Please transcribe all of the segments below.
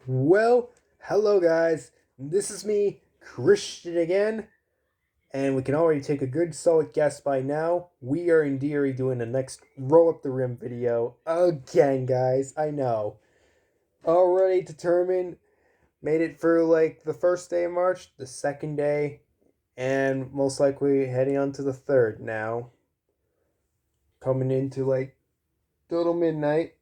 Well, hello guys. This is me, Christian again, and we can already take a good solid guess by now. We are indeed doing the next roll up the rim video again, guys. I know. Already determined, made it through like the first day of March, the second day, and most likely heading on to the third now. Coming into like total midnight.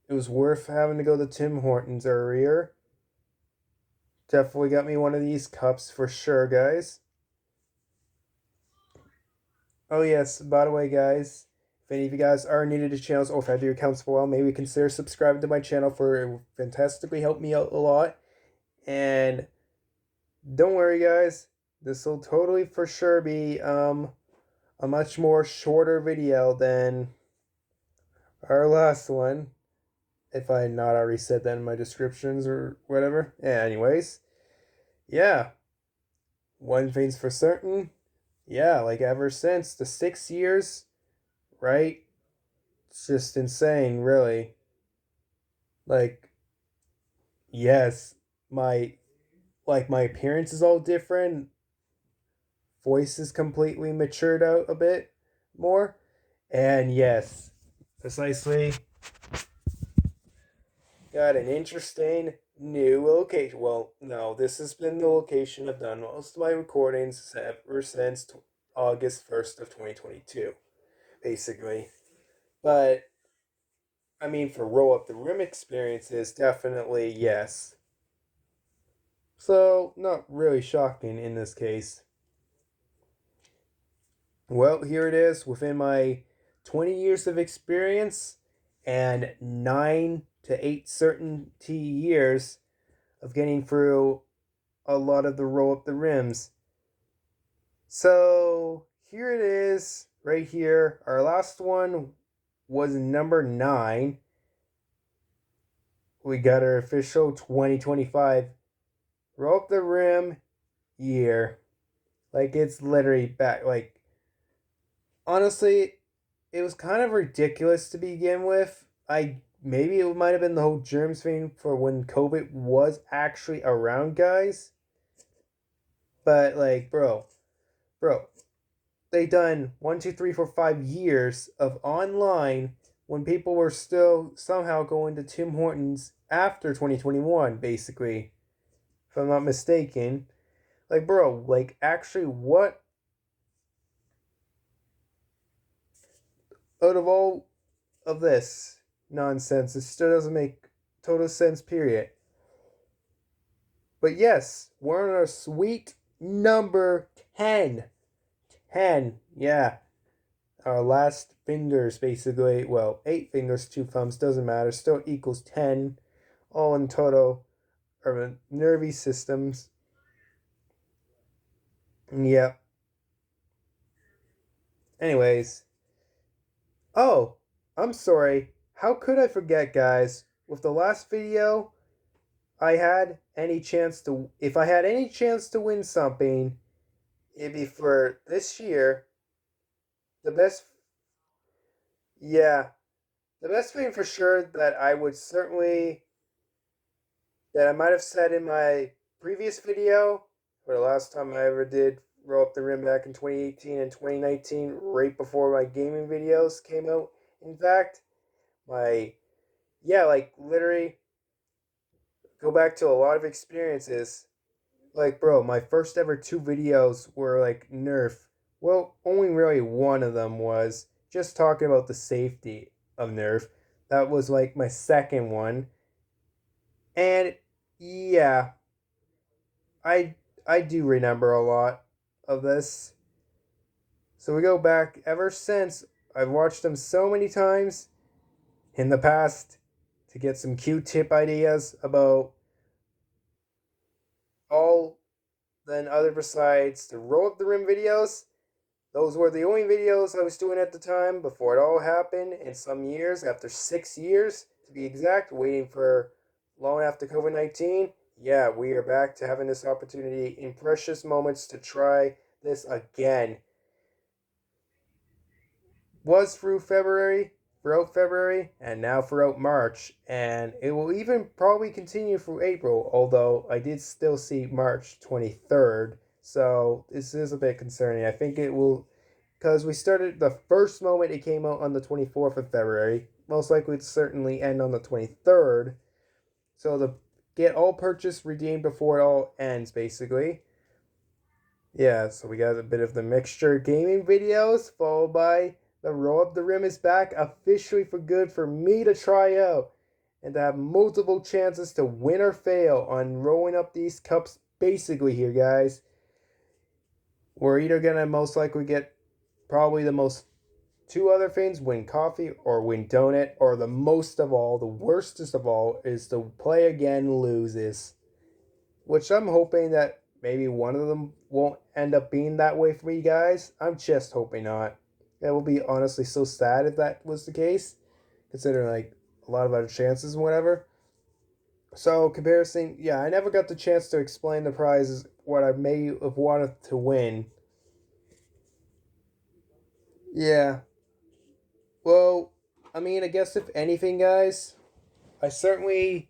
It was worth having to go to Tim Hortons earlier. Definitely got me one of these cups for sure, guys. Oh yes, by the way, guys, if any of you guys are new to the channels or if have your accounts for a while, maybe consider subscribing to my channel for it will fantastically help me out a lot. And don't worry, guys, this will totally for sure be a much more shorter video than our last one. If I had not already said that in my descriptions or whatever. Yeah, anyways. Yeah. One thing's for certain. Yeah, like ever since the 6 years, right? It's just insane, really. Like, yes, my my appearance is all different. Voice is completely matured out a bit more. And yes, precisely got an interesting new location. Well, no, this has been the location I've done most of my recordings ever since August 1st of 2022, basically. But I mean, for roll up the rim experiences, definitely yes. So, not really shocking in this case. Well, here it is within my 20 years of experience and 9 to 8 certainty years of getting through a lot of the roll up the rims. So, here it is right here. Our last one was number 9. We got our official 2025 roll up the rim year. Like, it's literally back. Like, honestly, it was kind of ridiculous to begin with. Maybe it might have been the whole germs thing for when COVID was actually around, guys. But like, bro, they done 1, 2, 3, 4, 5 years of online when people were still somehow going to Tim Hortons after 2021, basically, if I'm not mistaken. Like, bro, like actually, what out of all of this nonsense. It still doesn't make total sense, period. But yes, we're on our sweet number 10. 10, yeah. Our last fingers, basically. Well, 8 fingers, 2 thumbs, doesn't matter. Still equals 10. All in total are nervy systems. Yep. Anyways. Oh, I'm sorry. How could I forget, guys? With the last video, if I had any chance to win something, it'd be for this year. The best, yeah, the best thing for sure that I would certainly, that I might have said in my previous video, or the last time I ever did roll up the rim back in 2018 and 2019, right before my gaming videos came out. In fact, my, yeah, like literally go back to a lot of experiences. Like, bro, my first ever 2 videos were like Nerf. Well, only really one of them was just talking about the safety of Nerf. That was like my second one. And yeah, I I do remember a lot of this. So we go back ever since. I've watched them so many times in the past to get some Q-tip ideas about all then other besides the roll up the rim videos. Those were the only videos I was doing at the time before it all happened in some years, after 6 years to be exact, waiting for long after COVID 19. Yeah, we are back to having this opportunity in precious moments to try this again. Was through February. throughout February and now throughout March, and it will even probably continue through April, although I did still see March 23rd, so this is a bit concerning. I think it will, because we started the first moment it came out on the 24th of February, most likely to certainly end on the 23rd, so the get all purchase redeemed before it all ends, basically. Yeah, so we got a bit of the mixture gaming videos, followed by the Roll Up the Rim is back officially for good for me to try out and to have multiple chances to win or fail on rolling up these cups basically here, guys. We're either going to most likely get probably the most two other things, win coffee or win donut, or the most of all, the worstest of all, is to play again loses. Which I'm hoping that maybe one of them won't end up being that way for me, guys. I'm just hoping not. It will be honestly so sad if that was the case, considering like a lot of other chances and whatever. So comparison, yeah, I never got the chance to explain the prizes, what I may have wanted to win. Yeah, well, I mean, I guess if anything, guys, I certainly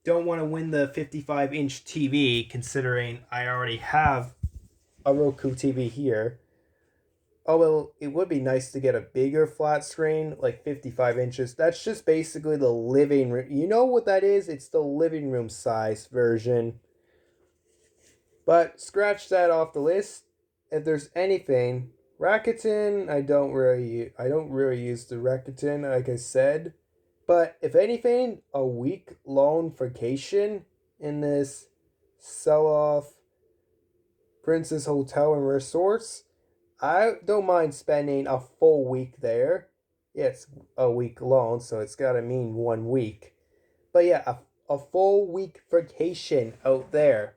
don't want to win the 55-inch TV, considering I already have a Roku TV here. Oh, well, it would be nice to get a bigger flat screen, like 55 inches. That's just basically the living room. You know what that is? It's the living room size version. But scratch that off the list. If there's anything, Rakuten, I don't really use the Rakuten, like I said. But if anything, a week long vacation in this sell-off Princess Hotel and Resorts, I don't mind spending a full week there. Yeah, it's a week long, so it's got to mean 1 week. But yeah, a full week vacation out there.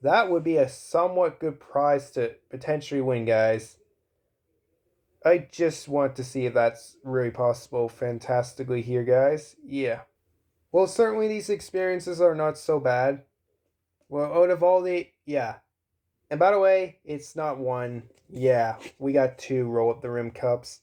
That would be a somewhat good prize to potentially win, guys. I just want to see if that's really possible fantastically here, guys. Yeah. Well, certainly these experiences are not so bad. Well, out of all the. Yeah. And by the way, it's not one. Yeah, we got two Roll Up the Rim cups.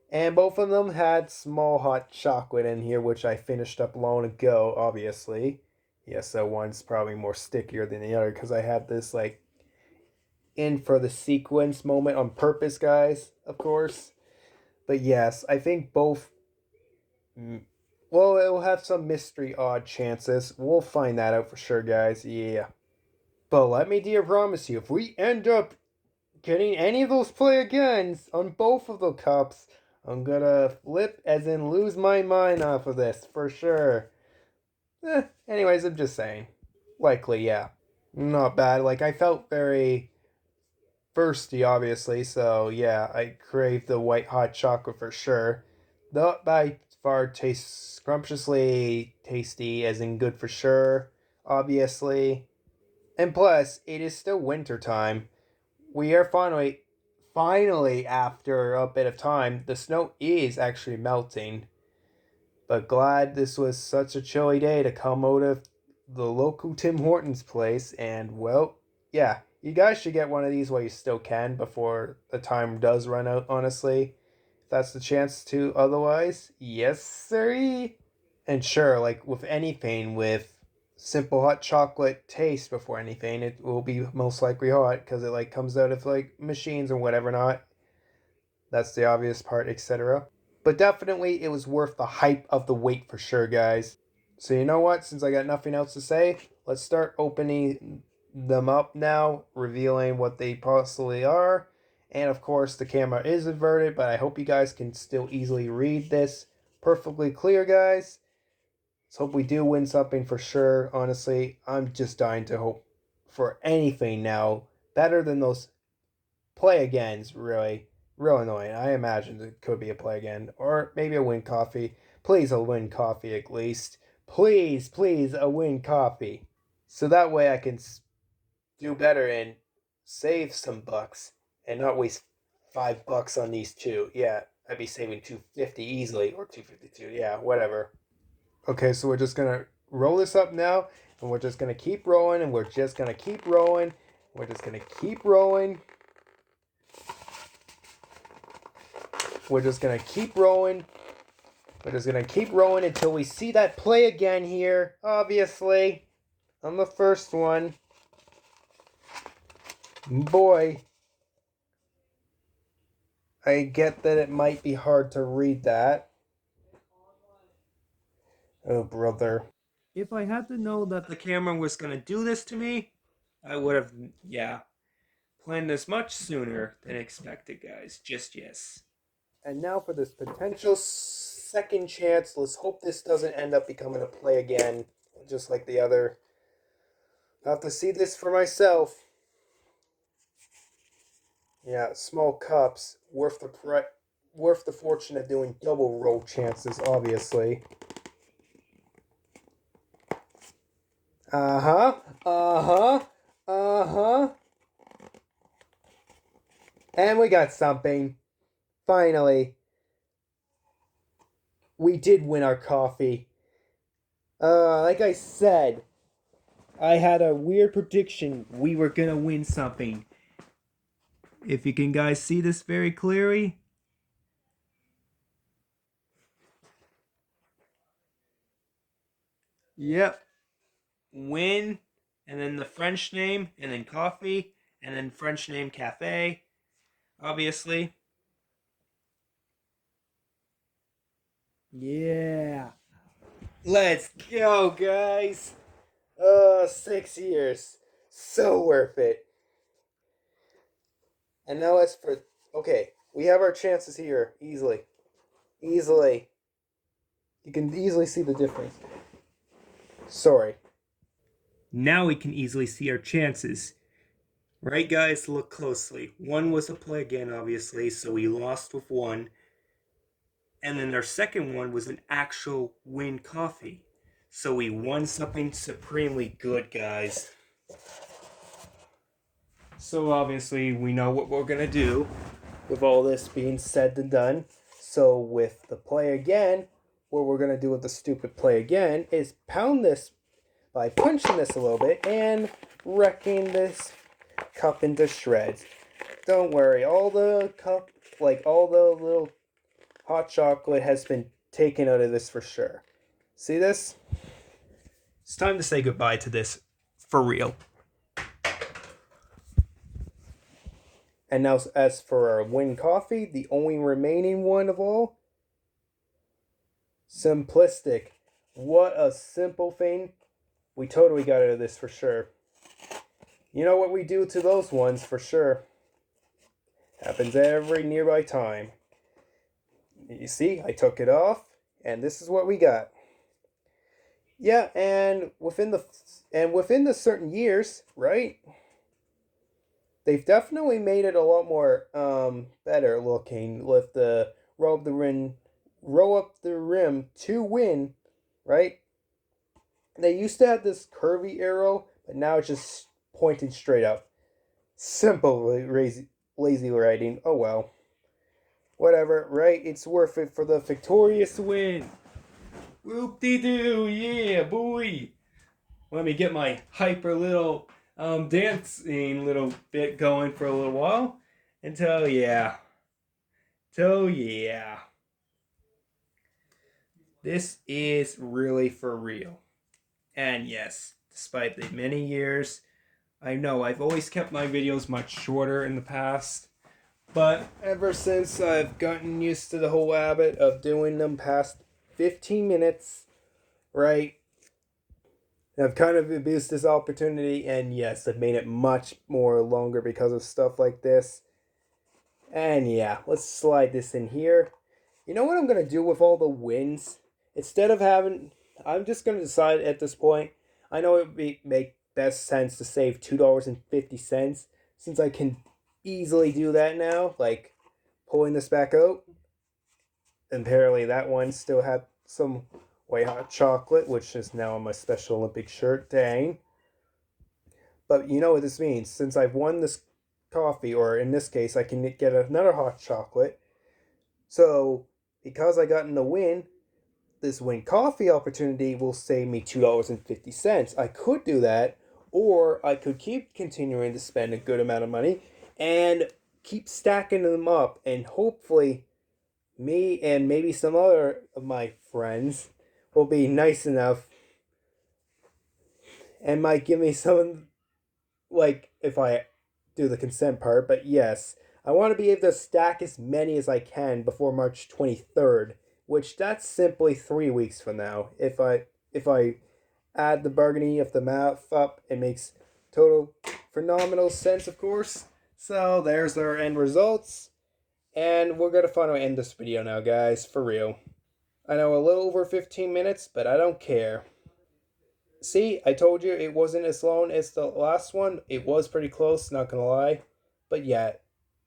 And both of them had small hot chocolate in here, which I finished up long ago, obviously. Yeah, so one's probably more stickier than the other because I had this, like, in for the sequence moment on purpose, guys, of course. But yes, I think both. Well, it will have some mystery odd chances. We'll find that out for sure, guys. Yeah. But let me dear promise you, if we end up getting any of those play agains on both of the cups, I'm gonna flip as in lose my mind off of this for sure. Anyways, I'm just saying. Likely, yeah. Not bad. Like, I felt very thirsty, obviously, so yeah, I craved the white hot chocolate for sure. Not by far tastes scrumptiously tasty, as in good for sure, obviously. And plus, it is still winter time. We are finally, after a bit of time, the snow is actually melting. But glad this was such a chilly day to come out of the local Tim Hortons place. And, well, yeah, you guys should get one of these while you still can before the time does run out, honestly. If that's the chance to otherwise, yes, sirree. And sure, like with anything with simple hot chocolate taste before anything, it will be most likely hot because it like comes out of like machines or whatever not. That's the obvious part, etc. But definitely it was worth the hype of the wait for sure, guys. So you know what? Since I got nothing else to say, let's start opening them up now, revealing what they possibly are. And of course, the camera is inverted, but I hope you guys can still easily read this perfectly clear, guys. Let's hope we do win something for sure. Honestly, I'm just dying to hope for anything now. Better than those play agains, really. Real annoying. I imagined it could be a play again. Or maybe a win coffee. Please, a win coffee at least. Please, please, a win coffee. So that way I can do better and save some bucks and not waste $5 on these two. Yeah, I'd be saving 250 easily, or 252. Yeah, whatever. Okay, so we're just gonna roll this up now, and we're just gonna keep rolling, and we're just gonna keep rolling. We're just gonna keep rolling. We're just gonna keep rolling. We're just going to keep rolling until we see that play again here, obviously, on the first one. Boy, I get that it might be hard to read that. Oh, brother. If I had to know that the camera was going to do this to me, I would have, planned this much sooner than expected, guys. Just yes. And now for this potential second chance. Let's hope this doesn't end up becoming a play again, just like the other. I'll have to see this for myself. Yeah, small cups worth the fortune of doing double roll chances, obviously. Uh-huh. Uh-huh. Uh-huh. And we got something. Finally. We did win our coffee. Like I said, I had a weird prediction we were gonna win something. If you can guys see this very clearly. Yep. Win, and then the French name, and then coffee, and then French name cafe, obviously. Yeah. Let's go, guys. 6 years. So worth it. And now as for... Okay, we have our chances here. Easily. Easily. You can easily see the difference. Sorry. Now we can easily see our chances. Right, guys? Look closely. One was a play again, obviously, so we lost with one. And then our second one was an actual win coffee. So we won something supremely good, guys. So obviously we know what we're going to do with all this being said and done. So with the play again, what we're going to do with the stupid play again is pound this by punching this a little bit and wrecking this cup into shreds. Don't worry, all the little hot chocolate has been taken out of this for sure. See this? It's time to say goodbye to this for real. And now, as for our win coffee, the only remaining one of all, simplistic. What a simple thing. We totally got out of this for sure. You know what we do to those ones for sure. Happens every nearby time. You see, I took it off, and this is what we got. Yeah, and within the certain years, right? They've definitely made it a lot more better looking with the roll up the rim to win, right? They used to have this curvy arrow, but now it's just pointing straight up. Simple, lazy writing. Oh well. Whatever, right? It's worth it for the victorious win. Whoop-de-doo, yeah, boy. Let me get my hyper little dancing little bit going for a little while. Until yeah. This is really for real. And yes, despite the many years, I know I've always kept my videos much shorter in the past. But ever since I've gotten used to the whole habit of doing them past 15 minutes, right? I've kind of abused this opportunity, and yes, I've made it much more longer because of stuff like this. And yeah, let's slide this in here. You know what I'm going to do with all the wins? Instead of having... I'm just going to decide at this point. I know it would make best sense to save $2.50 since I can easily do that now. Like, pulling this back out. Apparently that one still had some white hot chocolate, which is now on my Special Olympic shirt. Dang. But you know what this means. Since I've won this coffee, or in this case, I can get another hot chocolate. So, because I got in the win, this win coffee opportunity will save me $2.50. I could do that, or I could keep continuing to spend a good amount of money and keep stacking them up, and hopefully me and maybe some other of my friends will be nice enough and might give me some, like, if I do the consent part, but yes, I want to be able to stack as many as I can before March 23rd, which that's simply 3 weeks from now. If I add the bargaining of the math up, it makes total phenomenal sense, of course. So there's our end results, and we're gonna finally end this video now, guys, for real. I know a little over 15 minutes, but I don't care. See, I told you it wasn't as long as the last one. It was pretty close, not gonna lie. But yeah,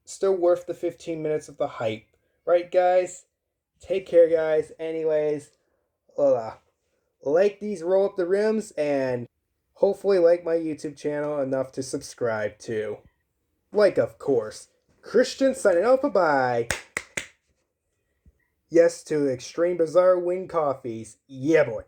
still worth the 15 minutes of the hype. Right, guys? Take care, guys. Anyways, like these roll up the rims and hopefully like my YouTube channel enough to subscribe to. Like, of course. Christian signing off. Bye-bye. Yes to Extreme Bizarre Wing Coffees. Yeah, boy.